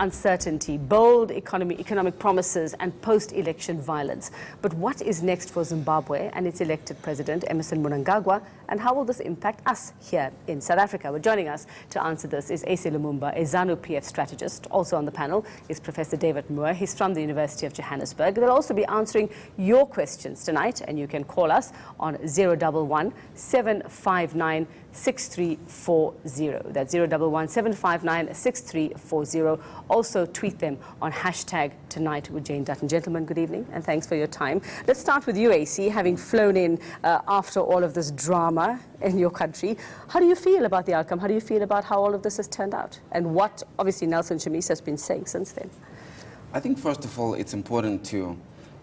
Uncertainty, bold economic promises and post-election violence. But what is next for Zimbabwe and its elected president, Emmerson Mnangagwa, and how will this impact us here in South Africa? Well, joining us to answer this is Acie Lumumba, a Zanu PF strategist. Also on the panel is Professor David Moore. He's from the University of Johannesburg. They'll also be answering your questions tonight, and you can call us on 011 759 6340. That's 011 759 6340. Also tweet them on hashtag Tonight with Jane Dutton. Gentlemen, good evening and thanks for your time. Let's start with you, Acie, having flown in after all of this drama in your country. How do you feel about the outcome? How do you feel about how all of this has turned out? And what, obviously, Nelson Chamisa has been saying since then? I think, first of all, it's important to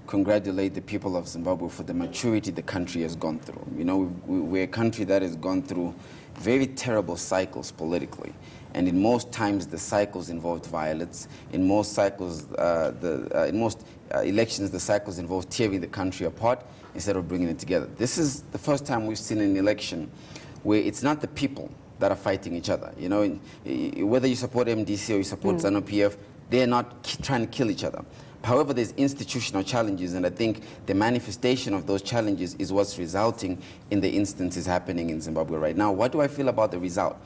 congratulate the people of Zimbabwe for the maturity the country has gone through. You know, we're a country that has gone through very terrible cycles politically. And in most times, the cycles involved violence. In most cycles, in most elections, the cycles involved tearing the country apart instead of bringing it together. This is the first time we've seen an election where it's not the people that are fighting each other. You know, whether you support MDC or you support Zanu PF, they're not trying to kill each other. However, there's institutional challenges, and I think the manifestation of those challenges is what's resulting in the instances happening in Zimbabwe right now. What do I feel about the result?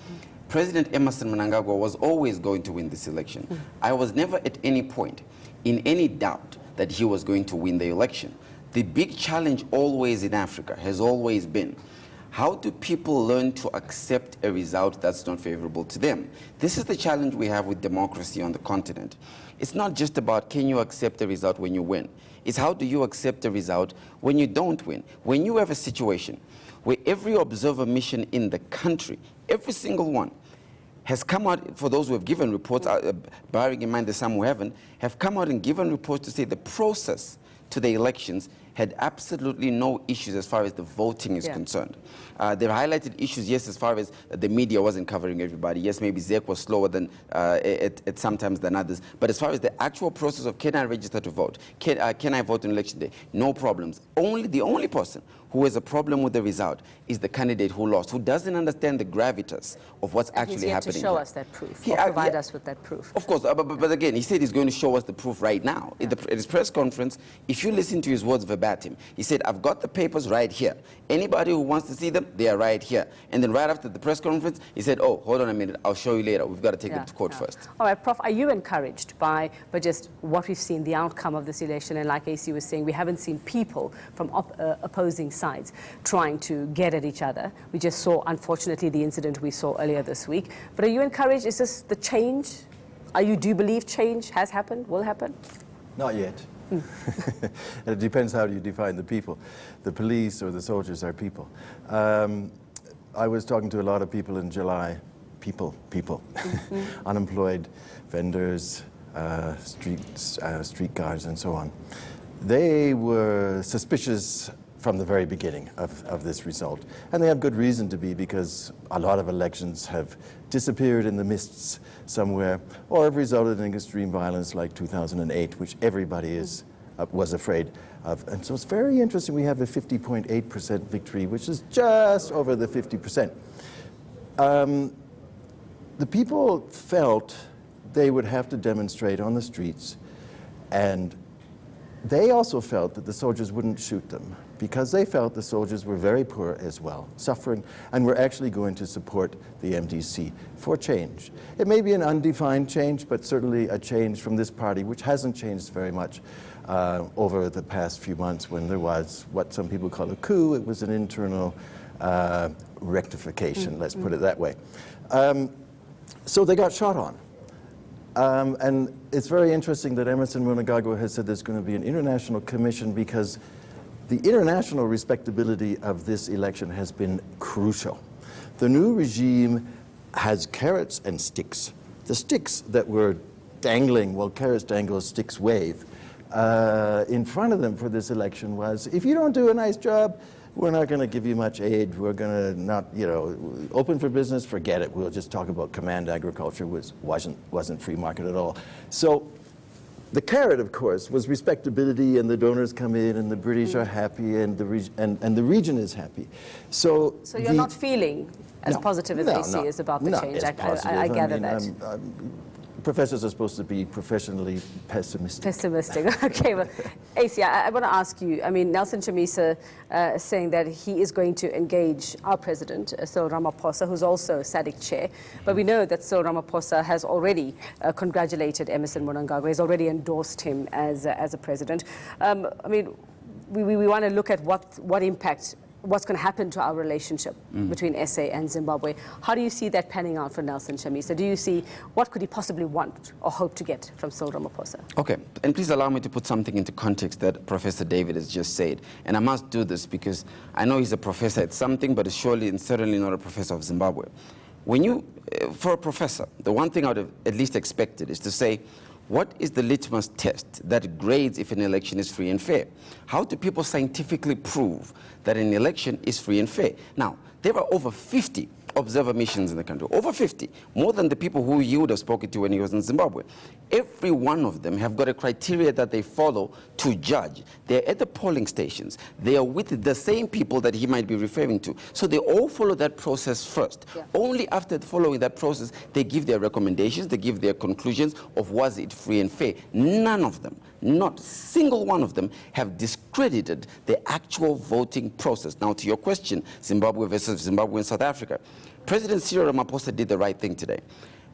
President Emmerson Mnangagwa was always going to win this election. I was never at any point in any doubt that he was going to win the election. The big challenge always in Africa has always been, how do people learn to accept a result that's not favorable to them? This is the challenge we have with democracy on the continent. It's not just about can you accept a result when you win. It's how do you accept a result when you don't win. When you have a situation where every observer mission in the country, every single one, has come out, for those who have given reports, bearing in mind the some who haven't, have come out and given reports to say the process to the elections had absolutely no issues as far as the voting is concerned. They've highlighted issues, yes, as far as the media wasn't covering everybody. Yes, maybe ZEC was slower than at sometimes than others. But as far as the actual process of can I register to vote, can I vote on election day, no problems. The only person who has a problem with the result is the candidate who lost, who doesn't understand the gravitas of what's actually happening. He's yet to show us that proof, or provide us with that proof. Of course, but again, he said he's going to show us the proof right now. At his press conference, if you listen to his words verbatim, he said, I've got the papers right here. Anybody who wants to see them, they are right here. And then right after the press conference, he said, oh, hold on a minute, I'll show you later. We've got to take them to court first. All right, Prof, are you encouraged by just what we've seen, the outcome of this election? And like Acie was saying, we haven't seen people from opposing sides trying to get at each other. We just saw, unfortunately, the incident we saw earlier this week. But are you encouraged? Is this the change? Do you believe change has happened, will happen? Not yet. It depends how you define the people. The police or the soldiers are people. I was talking to a lot of people in July. People. Unemployed, vendors, street guards, and so on. They were suspicious from the very beginning of this result. And they have good reason to be, because a lot of elections have disappeared in the mists somewhere, or have resulted in extreme violence like 2008, which everybody was afraid of. And so it's very interesting. We have a 50.8% victory, which is just over the 50%. The people felt they would have to demonstrate on the streets, and they also felt that the soldiers wouldn't shoot them, because they felt the soldiers were very poor as well, suffering, and were actually going to support the MDC for change. It may be an undefined change, but certainly a change from this party, which hasn't changed very much over the past few months, when there was what some people call a coup. It was an internal rectification, let's put it that way. So they got shot on. And it's very interesting that Emmerson Mnangagwa has said there's going to be an international commission, because the international respectability of this election has been crucial. The new regime has carrots and sticks. The sticks that were dangling, well, carrots dangle, sticks wave, in front of them for this election was, if you don't do a nice job, we're not going to give you much aid. We're going to not, open for business, forget it. We'll just talk about command agriculture, which wasn't free market at all. So the carrot, of course, was respectability, and the donors come in, and the British are happy, and the region is happy. So you're not feeling as positive as Acie is about the change. I gather that. professors are supposed to be professionally pessimistic. Pessimistic. Okay, well, Acie, I want to ask you, I mean, Nelson Chamisa is saying that he is going to engage our president, Cyril Ramaphosa, who's also SADC chair. But we know that Cyril Ramaphosa has already congratulated Emmerson Mnangagwa. He's already endorsed him as a president. I mean, we want to look at what impact, what's going to happen to our relationship between SA and Zimbabwe. How do you see that panning out for Nelson Chamisa? Do you see, what could he possibly want or hope to get from Cyril Ramaphosa? Okay, and please allow me to put something into context that Professor David has just said. And I must do this because I know he's a professor at something, but surely and certainly not a professor of Zimbabwe. When you, for a professor, the one thing I would have at least expected is to say, what is the litmus test that grades if an election is free and fair? How do people scientifically prove that an election is free and fair? Now, there are over 50 observer missions in the country, over 50, more than the people who you would have spoken to when he was in Zimbabwe. Every one of them have got a criteria that they follow to judge. They're at the polling stations. They are with the same people that he might be referring to. So they all follow that process first. Yeah. Only after following that process, they give their recommendations, they give their conclusions of was it free and fair. None of them, not a single one of them, have discredited the actual voting process. Now, to your question, Zimbabwe versus Zimbabwe and South Africa, President Cyril Ramaphosa did the right thing today.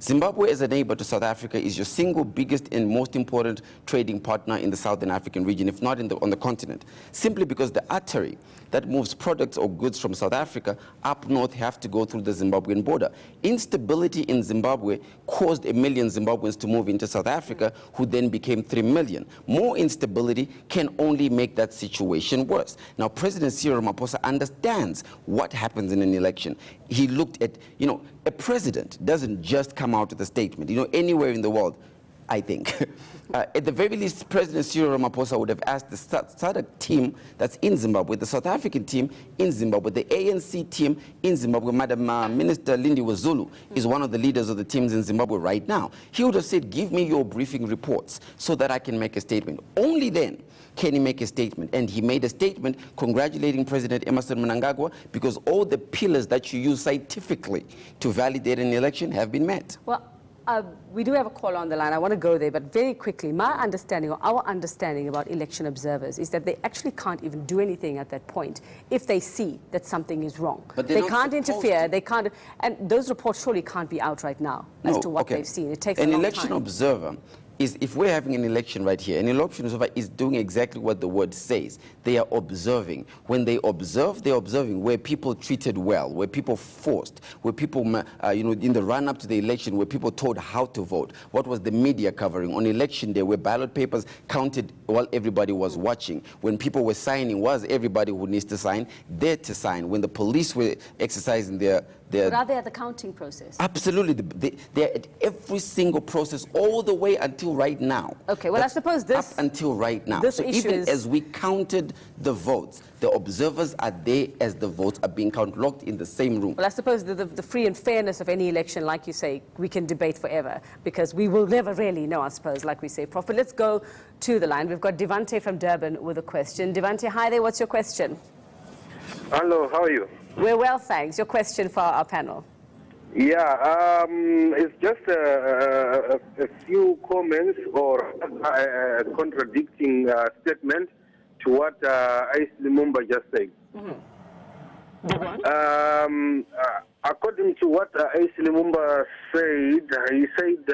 Zimbabwe, as a neighbor to South Africa, is your single biggest and most important trading partner in the Southern African region, if not on the continent, simply because the artery that moves products or goods from South Africa up north have to go through the Zimbabwean border. Instability in Zimbabwe caused 1 million Zimbabweans to move into South Africa, who then became 3 million. More instability can only make that situation worse. Now, President Cyril Ramaphosa understands what happens in an election. He looked at, you know, a president doesn't just come out with a statement. You know, anywhere in the world, I think. At the very least, President Cyril Ramaphosa would have asked the SADC team that's in Zimbabwe, the South African team in Zimbabwe, the ANC team in Zimbabwe. Madam Minister Lindy Wazulu is one of the leaders of the teams in Zimbabwe right now. He would have said, give me your briefing reports so that I can make a statement. Only then can he make a statement. And he made a statement congratulating President Emmerson Mnangagwa because all the pillars that you use scientifically to validate an election have been met. Well, we do have a call on the line. I want to go there, but very quickly, my understanding or our understanding about election observers is that they actually can't even do anything at that point if they see that something is wrong. But they can't interfere, they can't, and those reports surely can't be out right now as to what they've seen. It takes a long time. An election observer is, if we're having an election right here, an election observer is doing exactly what the word says. They are observing. When they observe, they're observing where people treated well, where people forced, where people, you know, in the run-up to the election, where people told how to vote. What was the media covering? On election day, where ballot papers counted while everybody was watching. When people were signing, was everybody who needs to sign there to sign? When the police were exercising their but are they at the counting process? Absolutely. They're at every single process all the way until right now. Okay, well, I suppose this... Up until right now. This so issue even is... as we counted the votes, the observers are there as the votes are being counted, locked in the same room. Well, I suppose the free and fairness of any election, like you say, we can debate forever, because we will never really know, I suppose, like we say, Prof. But let's go to the line. We've got Devante from Durban with a question. Devante, hi there. What's your question? Hello, how are you? We're well, thanks. Your question for our panel. Yeah, it's just a few comments or a contradicting statement to what Acie Lumumba just said. According to what Acie Lumumba said, he said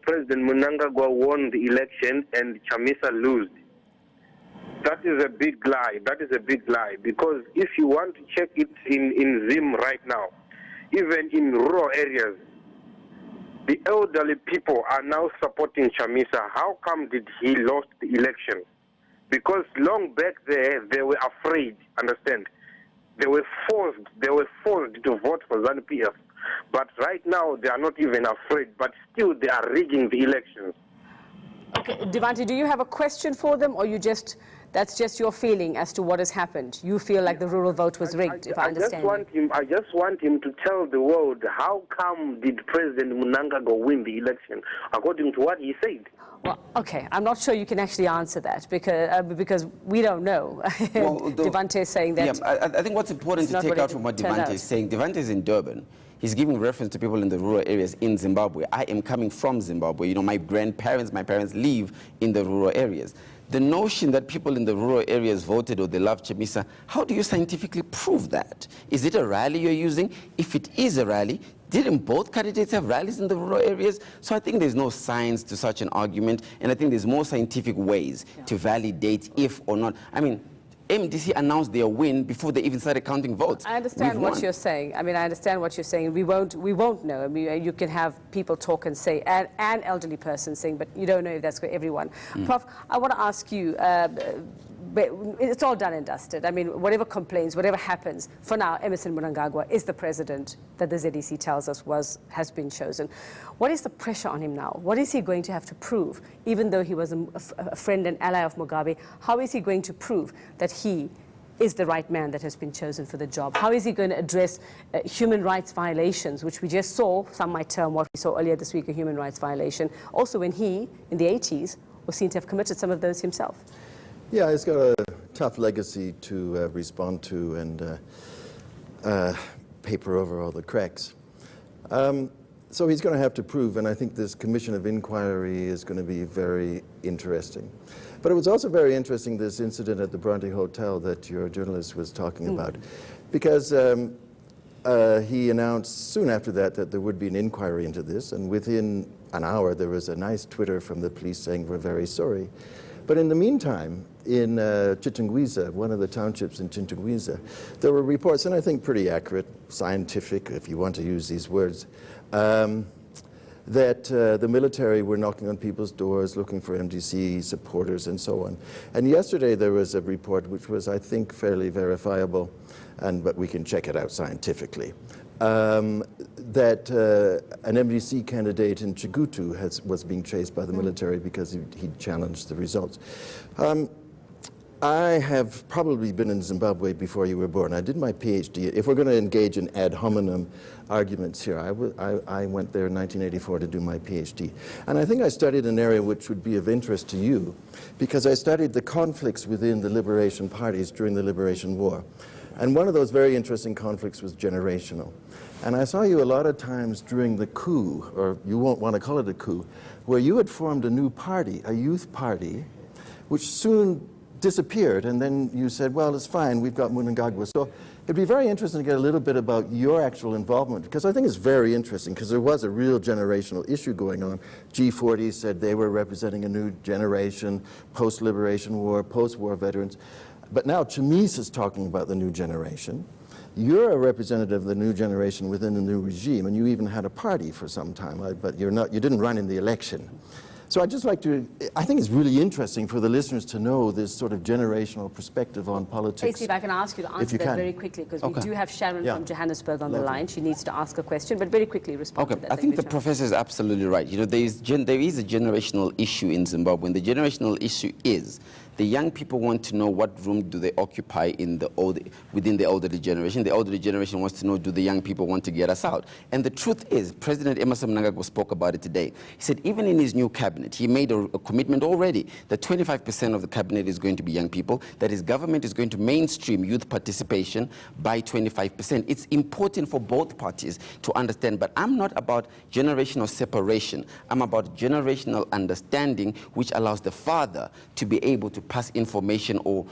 President Mnangagwa won the election and Chamisa lost. That is a big lie. That is a big lie. Because if you want to check it in Zim right now, even in rural areas, the elderly people are now supporting Chamisa. How come did he lost the election? Because long back there, they were afraid, understand? They were forced to vote for Zanu PF. But right now, they are not even afraid, but still they are rigging the elections. Okay, Devante, do you have a question for them, or you just... That's just your feeling as to what has happened? You feel like the rural vote was rigged, if I understand I just want him to tell the world how come did President Mnangagwa win the election, according to what he said. Well, okay, I'm not sure you can actually answer that because we don't know. Well, Devante is saying that... Yeah, I think what's important to take out from what Devante is saying, Devante is in Durban. He's giving reference to people in the rural areas in Zimbabwe. I am coming from Zimbabwe. You know, my parents live in the rural areas. The notion that people in the rural areas voted or they love Chamisa, how do you scientifically prove that? Is it a rally you're using? If it is a rally, didn't both candidates have rallies in the rural areas? So I think there's no science to such an argument, and I think there's more scientific ways to validate if or not. I mean, MDC announced their win before they even started counting votes. I understand what you're saying. I mean, I understand what you're saying. We won't know. I mean, you can have people talk and say, and an elderly person saying, but you don't know if that's for everyone. Prof, I want to ask you, it's all done and dusted. I mean, whatever complaints, whatever happens, for now, Emmerson Mnangagwa is the president that the ZEC tells us has been chosen. What is the pressure on him now? What is he going to have to prove? Even though he was a friend and ally of Mugabe, how is he going to prove that he is the right man that has been chosen for the job? How is he going to address human rights violations, which we just saw, some might term what we saw earlier this week a human rights violation, also when he, in the 80s, was seen to have committed some of those himself? Yeah, he's got a tough legacy to respond to and paper over all the cracks. So he's going to have to prove, and I think this commission of inquiry is going to be very interesting. But it was also very interesting, this incident at the Bronte Hotel that your journalist was talking about, because he announced soon after that that there would be an inquiry into this, and within an hour there was a nice Twitter from the police saying, "We're very sorry." But in the meantime, in Chitungwiza, one of the townships in Chitungwiza, there were reports, and I think pretty accurate, scientific, if you want to use these words, that the military were knocking on people's doors looking for MDC supporters and so on. And yesterday there was a report which was, I think, fairly verifiable, but we can check it out scientifically, that an MDC candidate in Chigutu was being chased by the military because he challenged the results. I have probably been in Zimbabwe before you were born. I did my PhD. If we're going to engage in ad hominem arguments here, I went there in 1984 to do my PhD. And I think I studied an area which would be of interest to you, because I studied the conflicts within the liberation parties during the Liberation War. And one of those very interesting conflicts was generational. And I saw you a lot of times during the coup, or you won't want to call it a coup, where you had formed a new party, a youth party, which soon disappeared, and then you said, well, it's fine, we've got Mnangagwa. So it'd be very interesting to get a little bit about your actual involvement, because I think it's very interesting, because there was a real generational issue going on. G40 said they were representing a new generation, post-liberation war, post-war veterans. But now Chamisa is talking about the new generation. You're a representative of the new generation within the new regime, and you even had a party for some time, but you didn't run in the election. So I'd just like to, I think it's really interesting for the listeners to know this sort of generational perspective on politics. Acie, if I can ask you to answer that very quickly, because we do have Sharon from Johannesburg on the line. She needs to ask a question, but very quickly respond to that. I think the professor is absolutely right. You know, there is a generational issue in Zimbabwe, and the generational issue is the young people want to know what room do they occupy in within the elderly generation. The elderly generation wants to know, do the young people want to get us out? And the truth is, President Emmerson Mnangagwa spoke about it today. He said even in his new cabinet, he made a commitment already that 25% of the cabinet is going to be young people, that his government is going to mainstream youth participation by 25%. It's important for both parties to understand, but I'm not about generational separation. I'm about generational understanding, which allows the father to be able to pass information or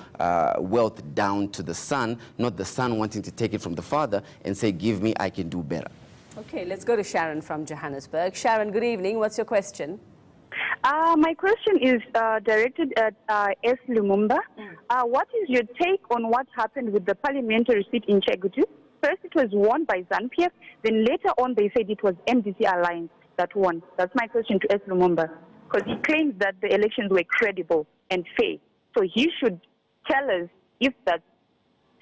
wealth down to the son, not the son wanting to take it from the father and say, give me, I can do better. Okay, let's go to Sharon from Johannesburg. Sharon, good evening. What's your question? My question is directed at Acie Lumumba. What is your take on what happened with the parliamentary seat in Chigutu? First it was won by Zanu PF, then later on they said it was MDC Alliance that won. That's my question to Acie Lumumba, because he claims that the elections were credible and fair. So he should tell us if that's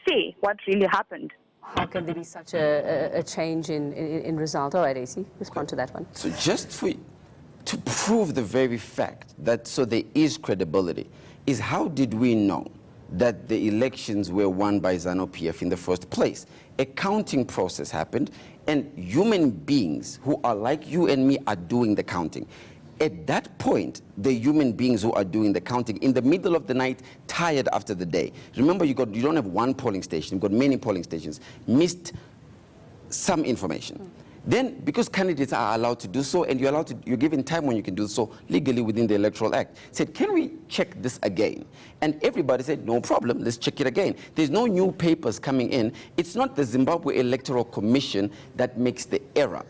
fair, what really happened. How can there be such a change in result? All right, Acie, respond to that one. So just to prove the very fact that so there is credibility is, how did we know that the elections were won by Zanu PF in the first place? A counting process happened, and human beings who are like you and me are doing the counting. At that point, the human beings who are doing the counting in the middle of the night, tired after the day. Remember, you don't have one polling station, you've got many polling stations. Missed some information. Then, because candidates are allowed to do so, and you're given time when you can do so legally within the Electoral Act, said, can we check this again? And everybody said, no problem, let's check it again. There's no new papers coming in. It's not the Zimbabwe Electoral Commission that makes the error.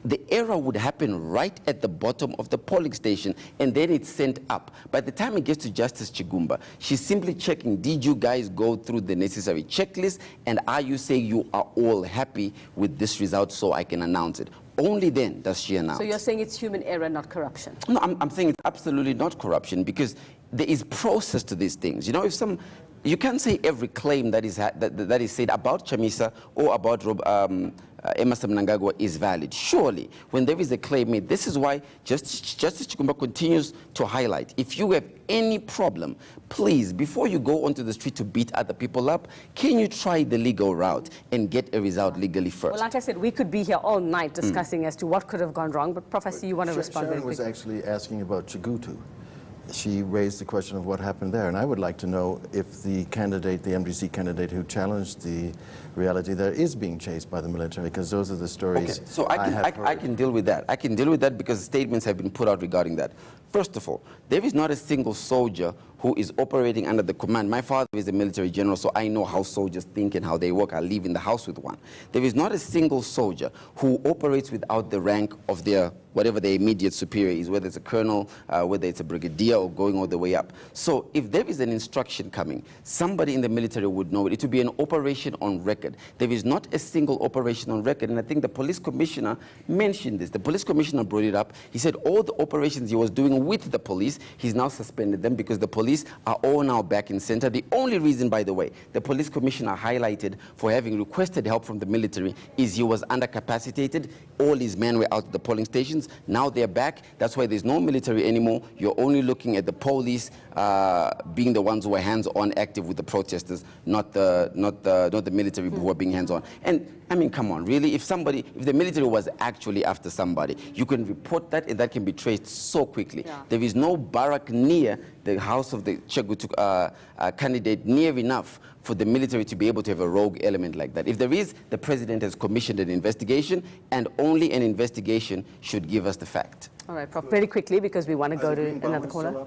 The error would happen right at the bottom of the polling station, and then it's sent up. By the time it gets to Justice Chigumba, she's simply checking, did you guys go through the necessary checklist, and are you saying you are all happy with this result so I can announce it? Only then does she announce. So you're saying it's human error, not corruption? No, I'm saying it's absolutely not corruption, because there is process to these things. You know, you can't say every claim that is said about Chamisa or about Emmerson Mnangagwa is valid. Surely, when there is a claim made, this is why Justice Chigumba continues to highlight, if you have any problem, please, before you go onto the street to beat other people up, can you try the legal route and get a result legally first? Well, like I said, we could be here all night discussing as to what could have gone wrong, but Professor, you want to respond very quickly? Sharon was actually asking about Chigutu. She raised the question of what happened there, and I would like to know if the candidate, the MDC candidate who challenged the reality there, is being chased by the military, because those are the stories. Okay, so I can deal with that. I can deal with that because statements have been put out regarding that. First of all, there is not a single soldier who is operating under the command. My father is a military general, so I know how soldiers think and how they work. I live in the house with one. There is not a single soldier who operates without the rank of their, whatever their immediate superior is, whether it's a colonel, whether it's a brigadier, or going all the way up. So if there is an instruction coming, somebody in the military would know it. It would be an operation on record. There is not a single operation on record, and I think the police commissioner mentioned this. The police commissioner brought it up. He said all the operations he was doing with the police, he's now suspended them because the police are all now back in center. The only reason, by the way, the police commissioner highlighted for having requested help from the military is he was undercapacitated. All his men were out at the polling stations. Now they're back. That's why there's no military anymore. You're only looking at the police being the ones who are hands-on active with the protesters, not the military who are being hands-on. And I mean, come on, really? If the military was actually after somebody, you can report that, and that can be traced so quickly. Yeah. There is no barrack near the house of the Chegutu candidate near enough for the military to be able to have a rogue element like that. If there is, the president has commissioned an investigation, and only an investigation should give us the fact. All right, Prof, very quickly, because we want to go to another caller.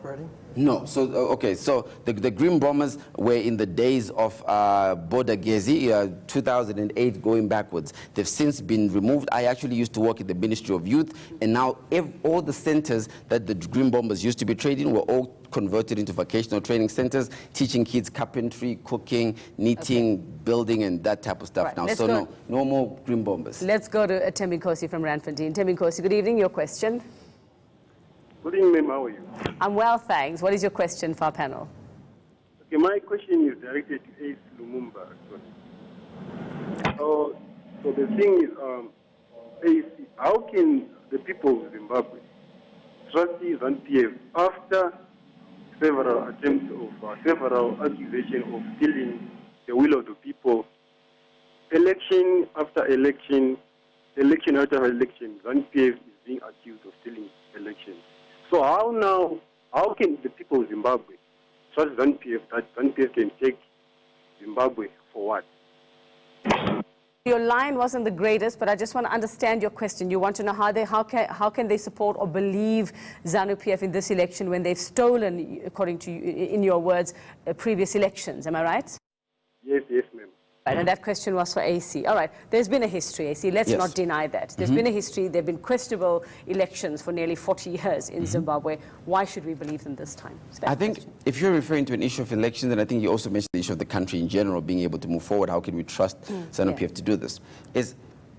No, so, okay, so the Green Bombers were in the days of Boda Gezi, 2008 going backwards. They've since been removed. I actually used to work at the Ministry of Youth, and now all the centers that the Green Bombers used to be trained in were all converted into vocational training centers, teaching kids carpentry, cooking, knitting, building, and that type of stuff right, now. So no more Green Bombers. Let's go to Tembinkosi from Randfontein. Tembinkosi, good evening. Your question? Good evening, ma'am. How are you? I'm well, thanks. What is your question for our panel? Okay, my question is directed to Acie Lumumba. So the thing is, Acie, how can the people of Zimbabwe trust Zanu PF after several attempts of several accusations of stealing the will of the people, election after election, election after election, Zanu PF is being accused of stealing elections. So how can the people of Zimbabwe trust Zanu PF that Zanu PF can take Zimbabwe for what? Your line wasn't the greatest, but I just want to understand your question. You want to know how can they support or believe Zanu PF in this election when they've stolen, according to you, in your words, previous elections. Am I right? Yes, ma'am. Right, and that question was for Acie. All right, there's been a history, Acie. Let's not deny that. There's been a history. There have been questionable elections for nearly 40 years in Zimbabwe. Why should we believe them this time? I think if you're referring to an issue of elections, and I think you also mentioned the issue of the country in general being able to move forward, how can we trust Zanu PF to do this?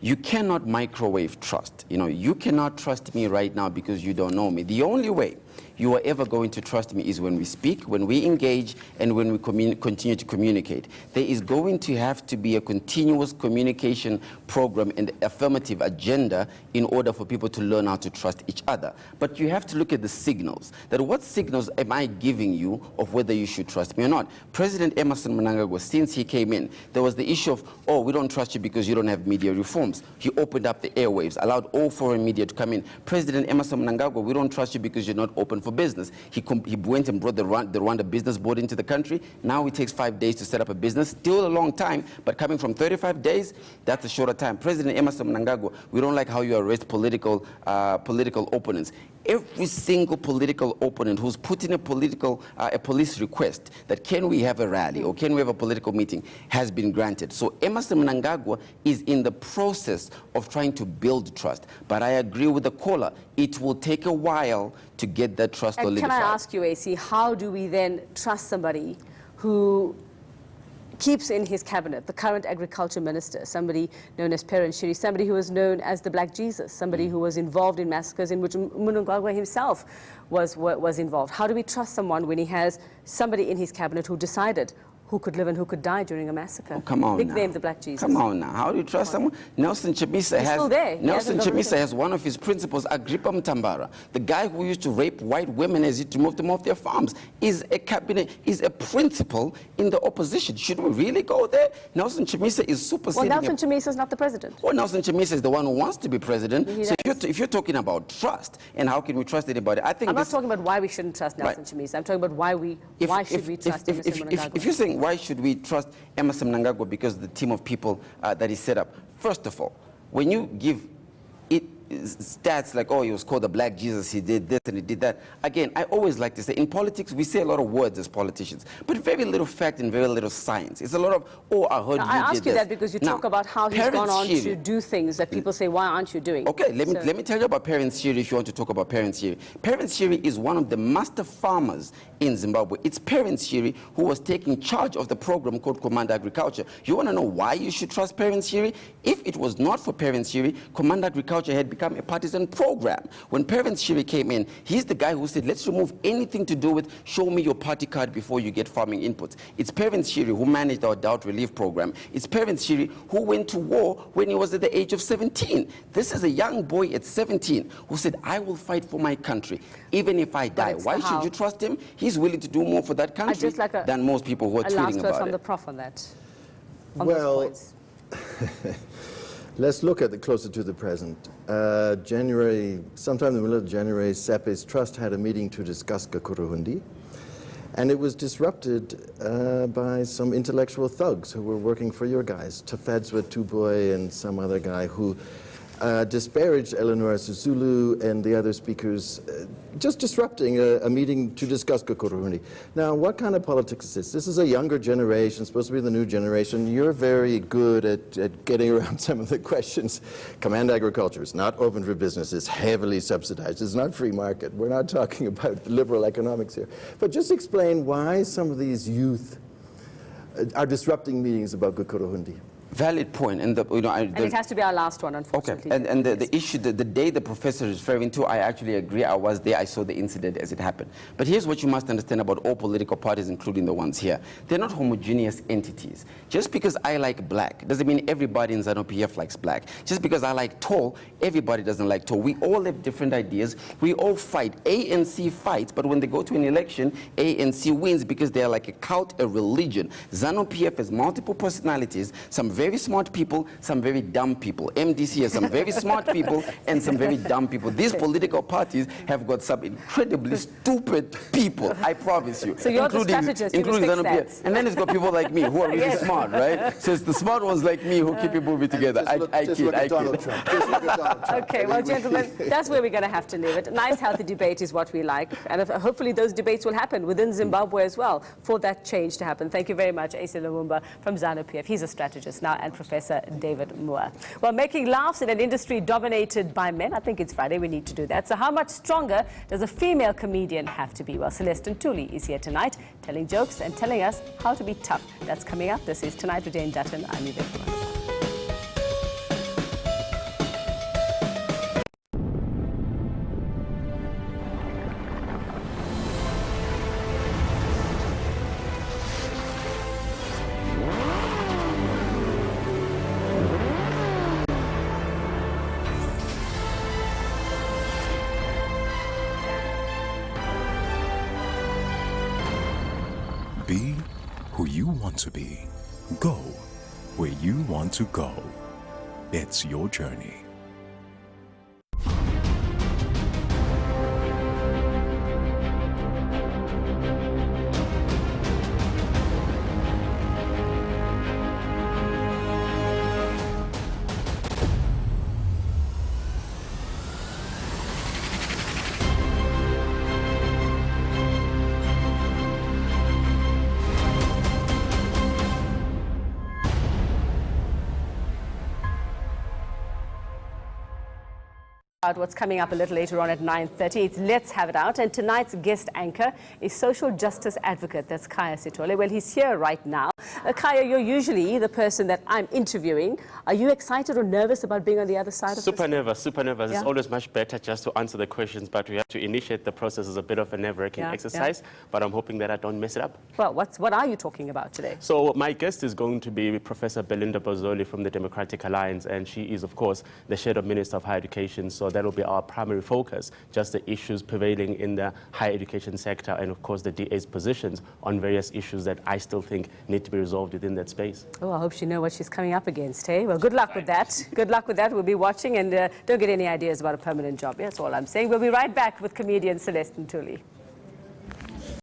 You cannot microwave trust. You know, you cannot trust me right now because you don't know me. The only way you are ever going to trust me is when we speak, when we engage, and when we continue to communicate. There is going to have to be a continuous communication program and affirmative agenda in order for people to learn how to trust each other. But you have to look at the signals. That what signals am I giving you of whether you should trust me or not? President Emmerson Mnangagwa, since he came in, there was the issue of, oh, we don't trust you because you don't have media reform. platforms. He opened up the airwaves, allowed all foreign media to come in. President Emmerson Mnangagwa, we don't trust you because you're not open for business. He went and brought the Rwanda Business Board into the country. Now it takes 5 days to set up a business. Still a long time, but coming from 35 days, that's a shorter time. President Emmerson Mnangagwa, we don't like how you arrest political opponents. Every single political opponent who's put in a police request that can we have a rally or can we have a political meeting has been granted. So Emmerson Mnangagwa is in the process of trying to build trust. But I agree with the caller. It will take a while to get that trust solidified. Can I ask you, Acie, how do we then trust somebody who keeps in his cabinet the current agriculture minister, somebody known as Perrin Shiri, somebody who was known as the Black Jesus, somebody who was involved in massacres in which Mnangagwa himself was involved? How do we trust someone when he has somebody in his cabinet who decided who could live and who could die during a massacre? Oh, come on Nicknamed now. the Black Jesus. Come on now. How do you trust someone? Nelson Chamisa has one of his principals, Agrippa Mtambara, the guy who used to rape white women as he to move them off their farms, is a principal in the opposition. Should we really go there? Nelson Chamisa is superseding. Well, Nelson Chamisa is not the president. Well, Nelson Chamisa is the one who wants to be president. So does. if you're talking about trust and how can we trust anybody, I think I'm not talking about why we shouldn't trust Nelson Chamisa. I'm talking about why should we trust Emmerson Mnangagwa? If you're saying why should we trust Emmerson Mnangagwa because of the team of people that he set up, first of all, when you give it stats like, oh, he was called the Black Jesus, he did this and he did that. Again, I always like to say, in politics, we say a lot of words as politicians, but very little fact and very little science. It's a lot of, oh, I heard you did this. I ask you that because you talk about how he's gone on to do things that people say, why aren't you doing? Okay, let me tell you about Perrin Shiri if you want to talk about Perrin Shiri. Perrin Shiri is one of the master farmers in Zimbabwe. It's Perrin Shiri who was taking charge of the program called Command Agriculture. You want to know why you should trust Perrin Shiri? If it was not for Perrin Shiri, Command Agriculture had become a partisan program. When Perrin Shiri came in, he's the guy who said, let's remove anything to do with show me your party card before you get farming inputs. It's Perrin Shiri who managed our drought relief program. It's Perrin Shiri who went to war when he was at the age of 17. This is a young boy at 17 who said, I will fight for my country, even if I die. Why should you trust him? He's willing to do more for that country than most people who are tweeting about it. A last word from the Prof on that. Well, let's look at closer to the present. January, sometime in the middle of January, SAPE's Trust had a meeting to discuss Gukurahundi, and it was disrupted by some intellectual thugs who were working for your guys, Tafadzwa Tuboy and some other guy who disparaged Eleanor Sisulu and the other speakers, just disrupting a meeting to discuss Gukurahundi. Now, what kind of politics is this? This is a younger generation, supposed to be the new generation. You're very good at getting around some of the questions. Command Agriculture is not open for business. It's heavily subsidized. It's not free market. We're not talking about liberal economics here. But just explain why some of these youth are disrupting meetings about Gukurahundi. Valid point, and and it has to be our last one, unfortunately. Okay, and the issue, the day the professor is referring to, I actually agree. I was there. I saw the incident as it happened. But here's what you must understand about all political parties, including the ones here: they're not homogeneous entities. Just because I like black doesn't mean everybody in Zanu PF likes black. Just because I like tall, everybody doesn't like tall. We all have different ideas. We all fight. ANC fights, but when they go to an election, ANC wins because they're like a cult, a religion. Zanu PF has multiple personalities. Some very smart people, some very dumb people. MDC has some very smart people and some very dumb people. These political parties have got some incredibly stupid people, I promise you. So you're the strategist, including PF. And then it's got people like me who are really smart, right? So it's the smart ones like me who keep it moving together. I kid. Okay, well, gentlemen, that's where we're going to have to leave it. Nice, healthy debate is what we like. And hopefully those debates will happen within Zimbabwe as well for that change to happen. Thank you very much, Acie Lumumba from Zanu PF. He's a strategist now, and Professor David Moore. Well, making laughs in an industry dominated by men, I think it's Friday, we need to do that. So how much stronger does a female comedian have to be? Well, Celeste Ntuli is here tonight, telling jokes and telling us how to be tough. That's coming up. This is Tonight with Jane Dutton. I'm Yvette Moore. Be who you want to be. Go where you want to go. It's your journey. What's coming up a little later on at 9:30. It's Let's Have It Out. And tonight's guest anchor is social justice advocate. That's Khaya Sitole. Well, he's here right now. Khaya, you're usually the person that I'm interviewing. Are you excited or nervous about being on the other side of Super this? nervous, super nervous. Yeah. It's always much better just to answer the questions, but we have to initiate the process as a bit of a nerve-wracking exercise, but I'm hoping that I don't mess it up. Well, what are you talking about today? So my guest is going to be Professor Belinda Bozzoli from the Democratic Alliance, and she is, of course, the Shadow Minister of Higher Education, so that will be our primary focus, just the issues prevailing in the higher education sector and, of course, the DA's positions on various issues that I still think need to be resolved within that space. Oh, I hope she knows what she's coming up against, hey? Well, good luck with that. Good luck with that. We'll be watching, and don't get any ideas about a permanent job. That's all I'm saying. We'll be right back with comedian Celeste Ntuli.